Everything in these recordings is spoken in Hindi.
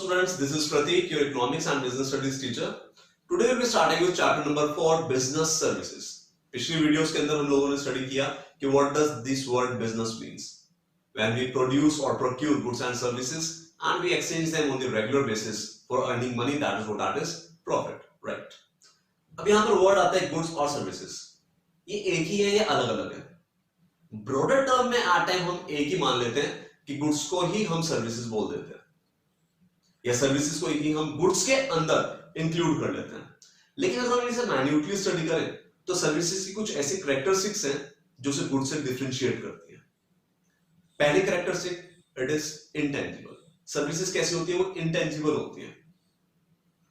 students, this is Pratik, your economics and business studies teacher. Today we'll be starting with chapter number 4, business services. पिछली वीडियोस के अंदर हम लोगों ने स्टडी किया कि what does this word business means. When we produce or procure goods and services and we exchange them on the regular basis for earning money, that is profit, right? अब यहाँ पर वर्ड आता है गुड्स और सर्विसेज. ये एक ही है या अलग अलग है? ब्रॉडर टर्म में एट टाइम हम एक ही मान लेते हैं कि गुड्स को ही हम सर्विसेज बोल देते हैं या सर्विसेज को ही हम गुड्स के अंदर इंक्लूड कर लेते हैं. लेकिन अगर हम इसे मैन्युअली स्टडी करें तो सर्विसेज की कुछ ऐसी कैरेक्टरिस्टिक्स हैं जो उसे गुड्स से डिफरेंशिएट करती हैं. पहली characteristic, it is intangible. Services कैसी होती है? वो इंटेंजिबल होती है.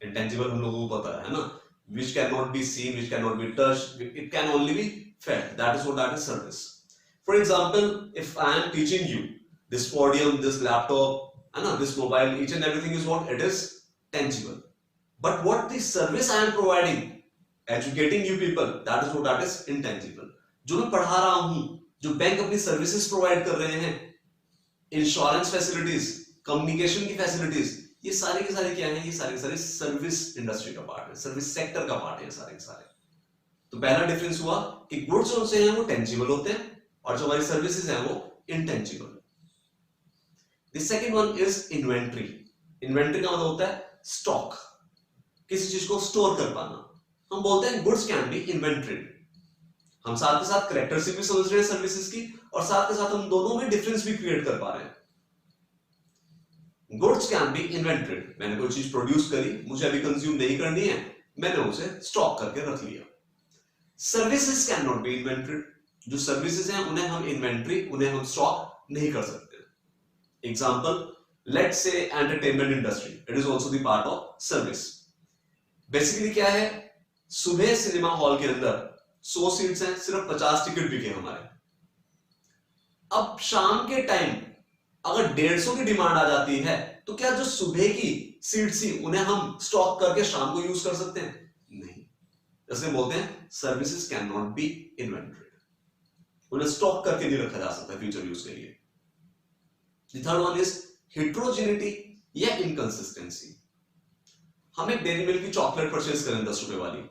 इंटेंजिबल हम लोगों को पता है ना, which cannot be seen, which cannot be touched, it can only be felt. That is service. For example, if I am teaching you this podium, this laptop, and this mobile, each and everything is what? It is tangible. But what the service I am providing, educating you people, that is intangible. जो मैं पढ़ा रहा हूं, जो बैंक अपनी सर्विसेज प्रोवाइड कर रहे हैं, इंश्योरेंस फैसिलिटीज, कम्युनिकेशन की फैसिलिटीज, ये सारे के सारे क्या है? ये सारे के सारे सर्विस इंडस्ट्री का पार्ट है, सर्विस सेक्टर का पार्ट है सारे के सारे. तो पहला डिफरेंस हुआ कि गुड्स जो से हैं वो टेंजिबल होते हैं और जो हमारी सर्विसेज हैं वो intangible. The second one is inventory. Inventory का मतलब होता है स्टॉक, किसी चीज को स्टोर कर पाना. हम बोलते हैं गुड्स कैन बी इन्वेंटरीड. हम साथ के साथ कैरेक्टरिस्टिक भी समझ रहे हैं सर्विसेज की और साथ के साथ हम दोनों में डिफरेंस भी क्रिएट कर पा रहे हैं. Goods can be inventoried. मैंने कोई चीज प्रोड्यूस करी, मुझे अभी कंज्यूम नहीं करनी है, मैंने उसे स्टॉक करके रख लिया. Services can not be inventoried. जो सर्विसेज हैं उन्हें हम इन्वेंटरी, उन्हें हम स्टॉक नहीं कर सकते. Example, let's say entertainment industry, it is also the part of service. Basically क्या है? सुबह सिनेमा हॉल के अंदर 100 सीट्स हैं, सिर्फ 50 टिकट बिके हमारे. अब शाम के टाइम अगर 150 की डिमांड आ जाती है तो क्या जो सुबह की सीट्स थी उन्हें हम स्टॉक करके शाम को यूज कर सकते हैं? नहीं. इसलिए बोलते हैं सर्विसेज कैन नॉट बी इन्वेंटरीड. उन्हें स्टॉक करके नहीं रखा जा सकता फ्यूचर यूज के लिए. The third one is heterogeneity या इनकंसिस्टेंसी. हम एक डेयरी मिल्क की चॉकलेट परचेज करें 10 रुपए वाली,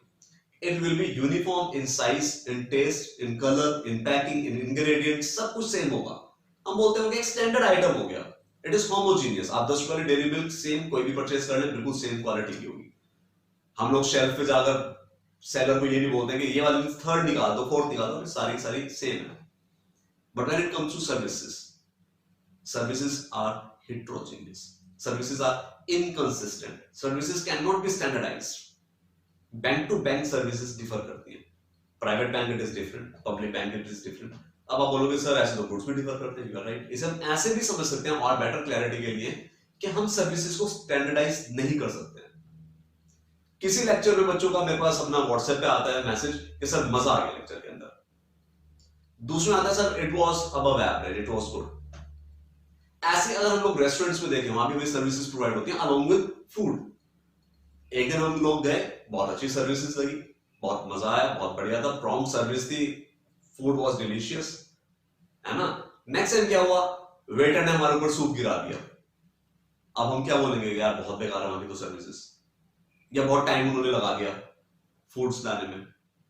it will be uniform in size, in taste, in colour, in packing, in ingredient, सब कुछ सेम होगा. हम बोलते हैं कि एक स्टैंडर्ड आइटम हो गया, इट इज होमोजीनियस. आप 10 रुपए वाली डेयरी मिल्क सेम कोई भी परचेज कर लें, बिल्कुल सेम क्वालिटी की होगी. हम लोग शेल्फ पे जाकर सेलर को ये नहीं बोलते कि ये वाली थर्ड निकाल दो, फोर्थ निकाल दो, सारी सारी सेम है. But when it comes to services, services are heterogeneous. Services are inconsistent. Services cannot be standardized. Bank to bank services differ करती है. Private bank it is different, public bank it is different. अब आप बोलोगे सर ऐसे तो गुड्स भी डिफर करते हैं. You are right. इसे हम ऐसे भी समझ सकते हैं और बेटर क्लैरिटी के लिए कि हम सर्विसेज को स्टैंडर्डाइज नहीं कर सकते. किसी लेक्चर में बच्चों का मेरे पास अपना व्हाट्सएप पे आता है मैसेज कि सर मजा आ गया लेक्चर के अंदर. दूसरे आता है sir it was above average, it was good. ऐसे अगर हम लोग रेस्टोरेंट्स में देखें, वहां भी सर्विसेज प्रोवाइड होती हैं अलोंग विद फूड. एक दिन हम लोग गए, बहुत अच्छी सर्विसेज लगी, बहुत मजा आया, बहुत बढ़िया था, प्रॉम्प्ट सर्विस थी, फूड वाज डिलीशियस, है ना. नेक्स्ट टाइम क्या हुआ? वेटर ने हमारे ऊपर सूप गिरा दिया. अब हम क्या बोलेंगे? यार बहुत बेकार है वहां की तो सर्विसेज, या बहुत टाइम उन्होंने लगा दिया फूड्स लाने में,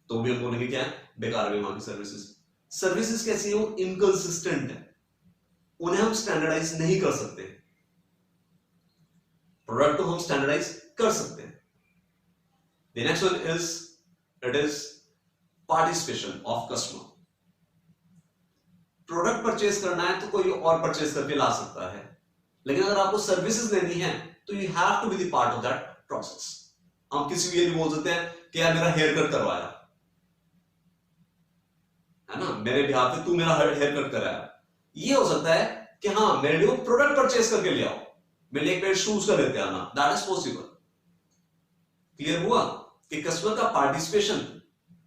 तो भी हम बोलेंगे क्या है? बेकार है वहां की सर्विसेज. सर्विसेज कैसी है? वो इनकंसिस्टेंट है, उन्हें हम स्टैंडर्डाइज नहीं कर सकते. प्रोडक्ट को हम स्टैंडर्डाइज कर सकते हैं. The next one is it is participation of customer. Product purchase करना है तो कोई और परचेज करके ला सकता है, लेकिन अगर आपको सर्विसेज लेनी है तो you have to be the part of that process. हम किसी को ये नहीं बोल सकते हैं कि यार मेरा हेयर कट करवाया, है ना, मेरे बिहार पे तू मेरा हेयर कट कराया. ये हो सकता है कि हाँ मेरे लिए प्रोडक्ट परचेज करके ले आओ, मेरे लिए एक पेयर शूज का लेते आना. That is possible. क्लियर हुआ कि कस्टमर का पार्टिसिपेशन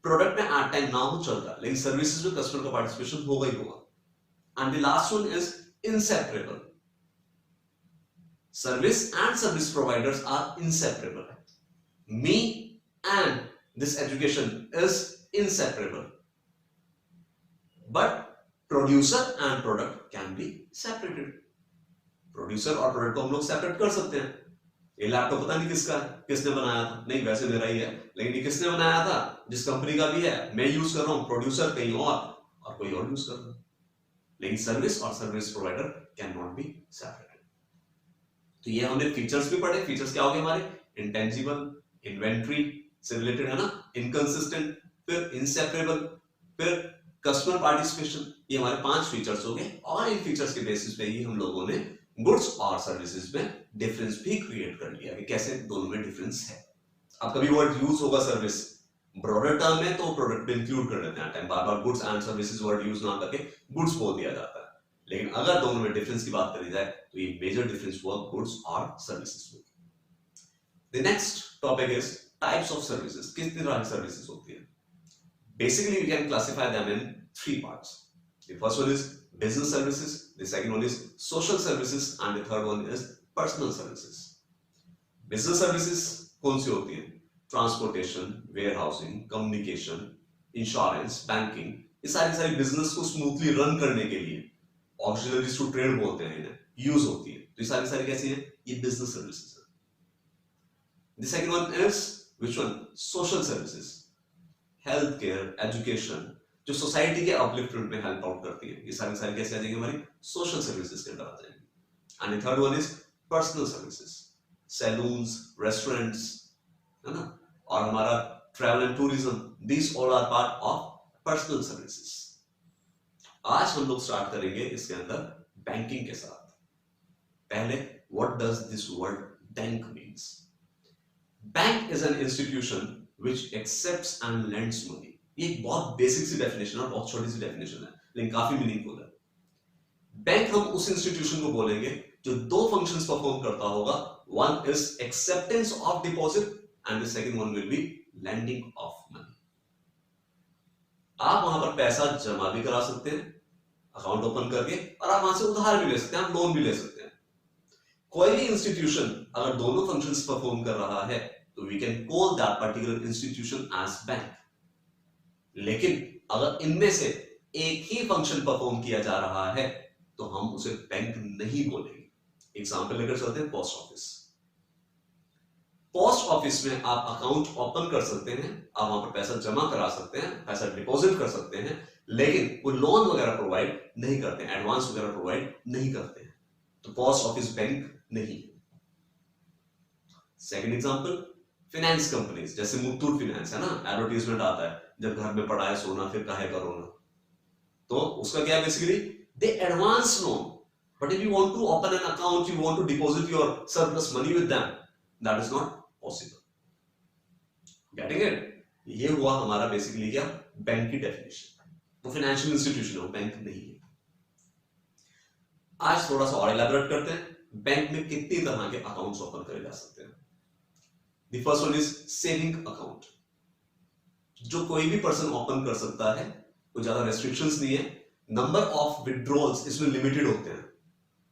प्रोडक्ट में एट टाइम ना हो चलता, लेकिन सर्विसेज में कस्टमर का पार्टिसिपेशन होगा ही होगा. And the last one is inseparable. Service and service providers are inseparable. Me and this education is inseparable. But producer and product can be separated. Producer और प्रोडक्ट को हम लोग सेपरेट कर सकते हैं. ये लैपटॉप पता नहीं किसका है, किसने बनाया था, नहीं वैसे मेरा ही है, लेकिन ये किसने बनाया था, जिस कंपनी का भी है, मैं यूज कर रहा हूँ, प्रोड्यूसर कहीं और कोई और यूज कर रहा है। लेकिन सर्विस और service provider can not be separated. तो ये हमने फीचर्स भी पढ़े। फीचर्स क्या हो गए हमारे, इंटेंजिबल, इन्वेंट्री से रिलेटेड है ना, इनकंसिस्टेंट, फिर इंसेपरेबल, फिर कस्टमर पार्टिसिपेशन। ये हमारे 5 फीचर्स हो गए, और इन फीचर्स के बेसिस पे ही हम लोगों ने गुड्स और सर्विसेज में डिफरेंस भी क्रिएट कर लिया कि कैसे दोनों में डिफरेंस है। अब कभी वर्ड यूज होगा सर्विस ब्रॉडर टर्म में तो प्रोडक्ट में इंक्लूड कर लेते हैं, time bar bar goods and services word use ना करके गुड्स बोल दिया जाता है। लेकिन अगर दोनों में डिफरेंस की बात करी जाए तो ये मेजर डिफरेंस हुआ गुड्स और सर्विसेज में। The next topic is types of services. किस तरह की सर्विसेज होती है? Basically we can classify them in 3 parts. The first one is business services, the second one is social services, and the third one is personal services. Business services कौन सी होती है? Transportation, warehousing, communication, insurance, banking, ये सारी बिजनेस को स्मूथली रन करने के लिए ऑक्सिलरीज टू ट्रेड बोलते हैं इन्हें, यूज होती है। तो ये सारी कैसी है? ये बिजनेस सर्विसेज है। The second one is which one? Social services, health care, education, जो सोसाइटी के अपलिफ्टमेंट में हेल्प आउट करती है। ये सारी कैसे आ जाएंगे? हमारी सोशल सर्विसेज के अंदर आ जाएंगे। And the third one is personal services, saloons, restaurants, है ना, और हमारा travel and tourism, this all are part of personal services. आज हम लोग स्टार्ट करेंगे इसके अंदर बैंकिंग के साथ। पहले what does this word bank means? Bank is an institution which accepts and lends money. ये एक बहुत बेसिक सी डेफिनेशन है, बहुत छोटी सी डेफिनेशन है, लेकिन काफी मीनिंगफुल है। बैंक हम उस इंस्टीट्यूशन को बोलेंगे जो 2 फंक्शंस परफॉर्म करता होगा। One is acceptance of deposit and the second one will be lending of money. आप वहां पर पैसा जमा भी करा सकते हैं अकाउंट ओपन करके, और आप वहां से उधार भी ले सकते हैं, आप लोन भी ले सकते हैं। कोई भी इंस्टीट्यूशन अगर दोनों फंक्शंस परफॉर्म कर रहा है तो we can call that particular institution as bank. लेकिन अगर इनमें से एक ही फंक्शन परफॉर्म किया जा रहा है तो हम उसे बैंक नहीं बोलेंगे। एग्जांपल लेकर चलते हैं पोस्ट ऑफिस। पोस्ट ऑफिस में आप अकाउंट ओपन कर सकते हैं, आप वहां पर पैसा जमा करा सकते हैं, पैसा डिपॉजिट कर सकते हैं, लेकिन वो लोन वगैरह प्रोवाइड नहीं करते हैं, एडवांस वगैरह प्रोवाइड नहीं करते हैं, तो पोस्ट ऑफिस बैंक नहीं है। सेकंड एग्जांपल, फाइनेंस कंपनीज, जैसे मुथूट फाइनेंस है ना, एडवर्टाइजमेंट आता है जब घर में पड़ा है सोना फिर काहे करो ना, तो उसका क्या है? Basically they advance loan, but if you want to open an account, you want to deposit your surplus money with them, that is not possible. Getting it? ये हुआ हमारा बेसिकली क्या? बैंक की डेफिनेशन। तो फाइनेंशियल इंस्टीट्यूशन है, बैंक नहीं है। आज थोड़ा सा और इलैबोरेट करते हैं, बैंक में कितनी तरह के अकाउंट्स ओपन करे जा सकते हैं। The first one is saving account, जो कोई भी पर्सन ओपन कर सकता है, कोई ज्यादा रेस्ट्रिक्शंस नहीं है। नंबर ऑफ विड्रॉल्स इसमें लिमिटेड होते हैं,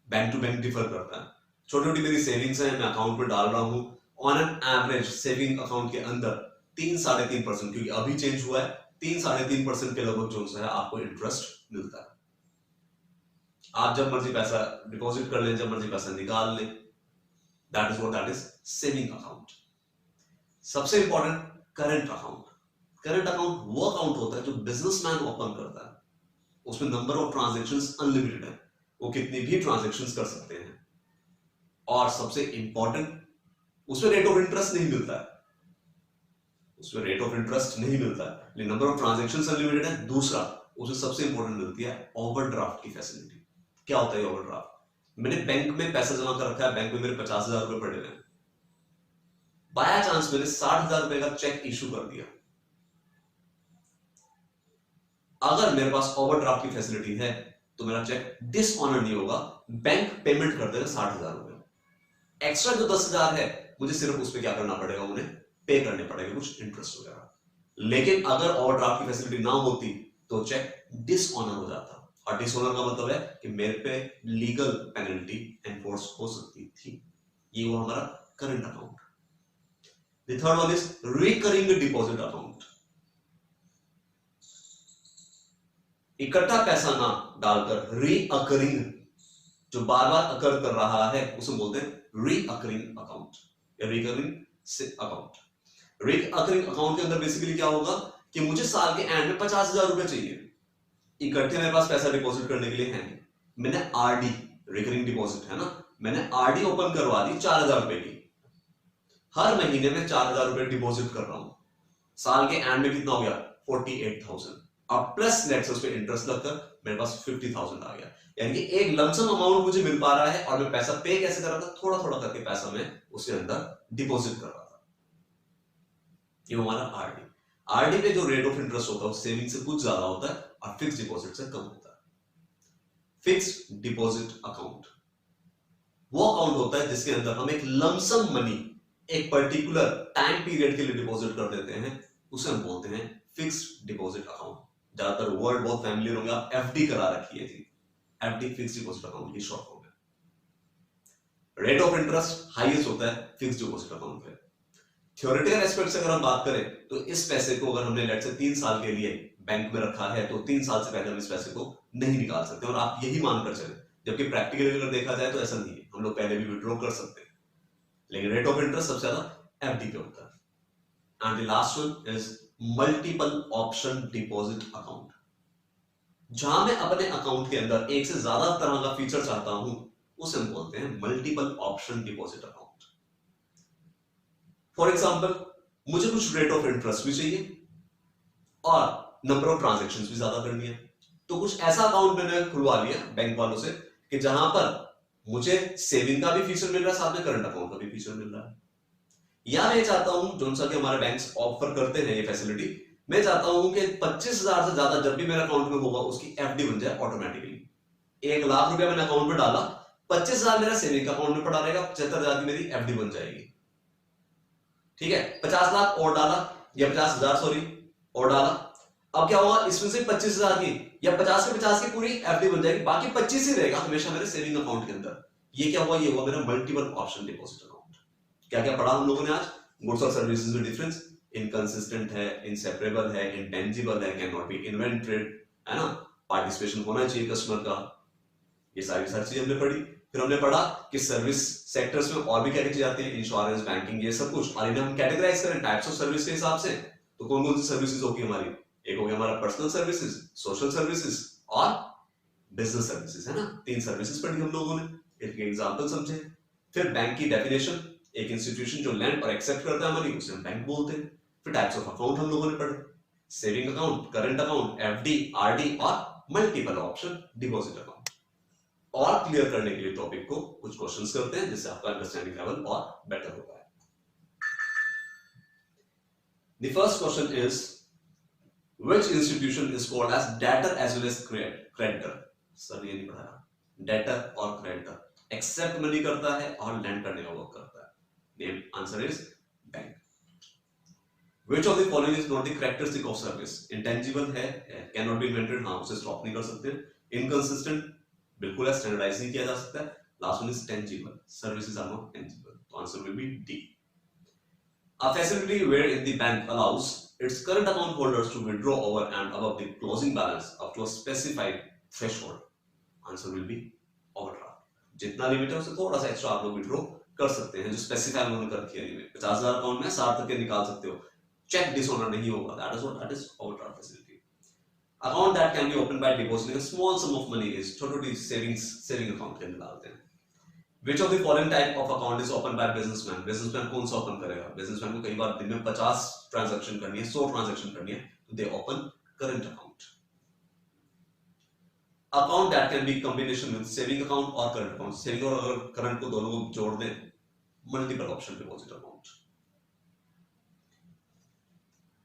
बैंक टू बैंक डिफर करता है। छोटी छोटी मेरी सेविंग्स है, मैं अकाउंट में डाल रहा हूं, on an average saving account के अंदर 3-3.5%, क्योंकि अभी चेंज हुआ है, 3-3.5% के लगभग जो है आपको इंटरेस्ट मिलता है। आप जब मर्जी पैसा डिपॉजिट कर लें, जब मर्जी पैसा निकाल लें, that is what that is saving account. सबसे important, current account. Current account वो अकाउंट होता है जो बिजनेसमैन ओपन करता है, उसमें नंबर ऑफ ट्रांजैक्शंस अनलिमिटेड है, वो कितनी भी ट्रांजैक्शंस कर सकते हैं, और सबसे इंपॉर्टेंट उसमें रेट ऑफ इंटरेस्ट नहीं मिलता है, उसमें रेट ऑफ इंटरेस्ट नहीं मिलता है, लेकिन नंबर ऑफ ट्रांजैक्शंस अनलिमिटेड है। दूसरा, उसमें सबसे इंपॉर्टेंट मिलती है ओवरड्राफ्ट की फैसिलिटी। क्या होता है ओवरड्राफ्ट? मैंने बैंक में पैसा जमा कर रखा है, बैंक में मेरे 50,000 रुपए पड़े हुए हैं, बाय चांस मैंने 60,000 रुपए का चेक इशू कर दिया, अगर मेरे पास ओवरड्राफ्ट की फैसिलिटी है तो मेरा चेक डिसऑनर नहीं होगा, बैंक पेमेंट कर देगा 60,000 रुपए। एक्स्ट्रा जो 10,000 है मुझे सिर्फ उस पर क्या करना पड़ेगा, उन्हें पे करने पड़ेगा कुछ इंटरेस्ट वगैरह। लेकिन अगर ओवरड्राफ्ट की फैसिलिटी ना होती तो चेक डिसऑनर हो जाता, और डिसऑनर का मतलब है कि मेरे पे लीगल पेनल्टी एनफोर्स हो सकती थी। ये वो हमारा current account. The third one is recurring deposit account. इकट्ठा पैसा ना डालकर रीअकरिंग, जो बार बार अकर कर रहा है, उसे बोलते हैं recurring account. Recurring account. Recurring account के अंदर बेसिकली क्या होगा कि मुझे साल के एंड में 50,000 रुपए चाहिए, इकट्ठे मेरे पास पैसा डिपॉजिट करने के लिए है नहीं, मैंने आरडी, रिकरिंग डिपॉजिट है ना, मैंने आरडी ओपन करवा दी 4,000 रुपए की, हर महीने में 4,000 रुपए डिपॉजिट कर रहा हूं, साल के एंड में कितना हो गया 48,000, अब प्लस नेट से उस पर इंटरेस्ट लगकर मेरे पास 50,000 आ गया, यानी कि एक लमसम अमाउंट मुझे मिल पा रहा है और मैं पैसा पे कैसे कर रहा था, थोड़ा थोड़ा करके पैसा मैं उसके अंदर डिपॉजिट कर रहा था। ये हमारा आरडी। आरडी पे जो रेट ऑफ इंटरेस्ट होता है सेविंग से कुछ ज्यादा होता है और फिक्स डिपॉजिट से कम होता है। फिक्स डिपॉजिट अकाउंट वो अकाउंट होता है जिसके अंदर हम एक लमसम मनी एक पर्टिकुलर टाइम पीरियड के लिए डिपॉजिट कर देते हैं, उसे हम बोलते हैं फिक्स्ड डिपॉजिट अकाउंट। ज्यादातर वर्ड बहुत फैमिलियर होंगे, आप एफडी करा रखी है जी, एफडी फिक्स्ड डिपॉजिट अकाउंट की शॉर्ट फॉर्म है। रेट ऑफ इंटरेस्ट हाईएस्ट होता है फिक्स्ड डिपॉजिट अकाउंट पे। थ्योरेटिकल एस्पेक्ट से अगर हम बात करें तो इस पैसे को अगर हमने लेट से 3 साल के लिए बैंक में रखा है तो 3 साल से पहले हम इस पैसे को नहीं निकाल सकते, और आप यही मानकर चले, जबकि प्रैक्टिकली अगर देखा जाए तो ऐसा नहीं है, हम लोग पहले भी विड्रॉ कर सकते हैं, लेकिन रेट ऑफ इंटरेस्ट सबसे ज्यादा एफडी पे होता है। And the last one is multiple option deposit account, जहां मैं अपने अकाउंट के अंदर एक से ज्यादा तरह का फीचर चाहता हूं, उसे हम बोलते हैं multiple option deposit account. For example मुझे कुछ रेट ऑफ इंटरेस्ट भी चाहिए और नंबर ऑफ ट्रांजैक्शंस भी ज्यादा करनी है, तो कुछ ऐसा अकाउंट मैंने खुलवा लिया बैंक वालों से कि जहां पर मुझे सेविंग का भी फीचर मिल रहा है, साथ में करंट अकाउंट का भी फीचर मिल रहा है। या मैं चाहता हूं, जो सा कि हमारे बैंक्स ऑफर करते हैं ये फैसिलिटी, मैं चाहता हूं कि 25,000 से ज्यादा जब भी मेरे अकाउंट में होगा उसकी एफडी बन जाए ऑटोमेटिकली। 1 लाख रुपया मैंने अकाउंट में डाला, 25,000 मेरा सेविंग अकाउंट में पड़ा रहेगा, 75,000 की मेरी एफडी बन जाएगी। ठीक है, 50 लाख और डाला या 50,000 सॉरी और डाला, अब क्या होगा, इसमें से 25,000 की या 50 के 50 की पूरी एफडी बन जाएगी, बाकी 25 ही रहेगा हमेशा मेरे सेविंग अकाउंट के अंदर। ये क्या हुआ, ये हुआ मेरा मल्टीपल ऑप्शन डिपॉजिट अकाउंट। क्या क्या पढ़ा हम लोगों ने आज, गुड्स और सर्विसेज में डिफरेंस, इनकंसिस्टेंट है, इनसेपरेबल है, इंटेंजिबल है, कैन नॉट बी इन्वेंटेड, है ना, पार्टिसिपेशन होना चाहिए कस्टमर का, ये सारी चीजें हमने पढ़ी। फिर हमने पढ़ा कि सर्विस सेक्टर्स में और भी क्या चीजें आती हैं, इंश्योरेंस, बैंकिंग, ये सब कुछ, और इन्हें हम कैटेगराइज करें टाइप्स ऑफ सर्विस के हिसाब से, तो कौन कौन सी सर्विसेज होगी हमारी, एक हो गया हमारा पर्सनल सर्विसेज, सोशल सर्विसेज और बिजनेस सर्विसेज, है ना, 3 सर्विसेज पढ़ी हम लोगों ने, इनके एग्जांपल समझे। फिर बैंक की डेफिनेशन, एक इंस्टीट्यूशन जो लैंड और एक्सेप्ट करता है मनी, उसे हम बैंक बोलते हैं। फिर टाइप्स ऑफ अकाउंट हम लोगों ने पढ़े, saving account, current account, FD, RD और मल्टीपल ऑप्शन डिपॉजिट अकाउंट। और क्लियर करने के लिए टॉपिक को कुछ क्वेश्चंस करते हैं जिससे आपका अंडरस्टैंडिंग लेवल और बेटर होता है। The first question is which institution is called as debtor as well as creditor. Sir ये नहीं पढ़ाया, डेटर और क्रेडिटर एक्सेप्ट मनी करता है और लैंड करने का वर्क करता है। Name answer is bank. Which of the following is not the characteristic of service? Intangible है, cannot be invented, हाँ उसे स्टॉप नहीं कर सकते। Inconsistent बिल्कुल है, स्टैंडर्डाइज नहीं किया जा सकता है। Last one is tangible, services are not tangible, तो answer will be D. A facility wherein the bank allows its current account holders to withdraw over and above the closing balance up to a specified threshold, answer will be overdraft। जितना लिमिट है उससे थोड़ा सा एक्स्ट्रा आप लोग विड्रॉ कर सकते हैं, जो स्पेसिफाई उन्होंने कर दिया है। 50,000 अकाउंट में 60 तक के निकाल सकते हो, चेक डिसऑनर नहीं होगा, that is overdraft facility। Account that can be open by depositing a small sum of money is छोटी सेविंग अकाउंट के अंदर डालते हैं। Which of the following type of account is opened by businessman? businessman कौन सा ओपन करेगा, businessman को कई बार दिन में 50 ट्रांजैक्शन करनी है, 100 ट्रांजैक्शन करनी है, तो दे open current account. Account that can B combination with saving account और करंट अकाउंट, सेविंग और करंट को दोनों को जोड़ दें, multiple option deposit account.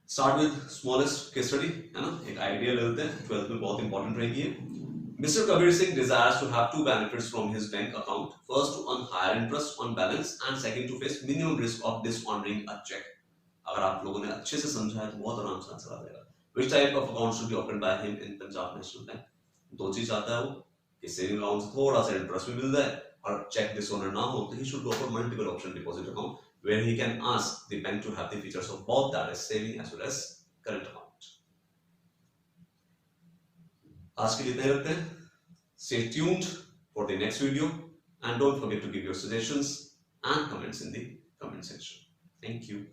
Start with smallest case study, है ना, एक आइडिया लेते हैं, 12th में बहुत इंपॉर्टेंट रहेगी ये। Mr. Kabir Singh desires to have 2 benefits from his bank account. First, to earn higher interest on balance, and second, to face minimum risk of dishonoring a check. अगर आप लोगों ने अच्छे से समझा है तो बहुत आराम से आंसर आ जाएगा। Which type of account should be opened by him in Punjab National Bank? 2 चीज चाहता है वो कि सेविंग अकाउंट से थोड़ा सा इंटरेस्ट भी मिल जाए और चेक डिसऑनर ना हो, तो he should go for multiple option deposit account where he can ask the bank to have the features of both, that is saving as well as current account. आज के लिए इतना ही रखते हैं। Stay tuned for the next video and don't forget to give your suggestions and comments in the comment section. Thank you.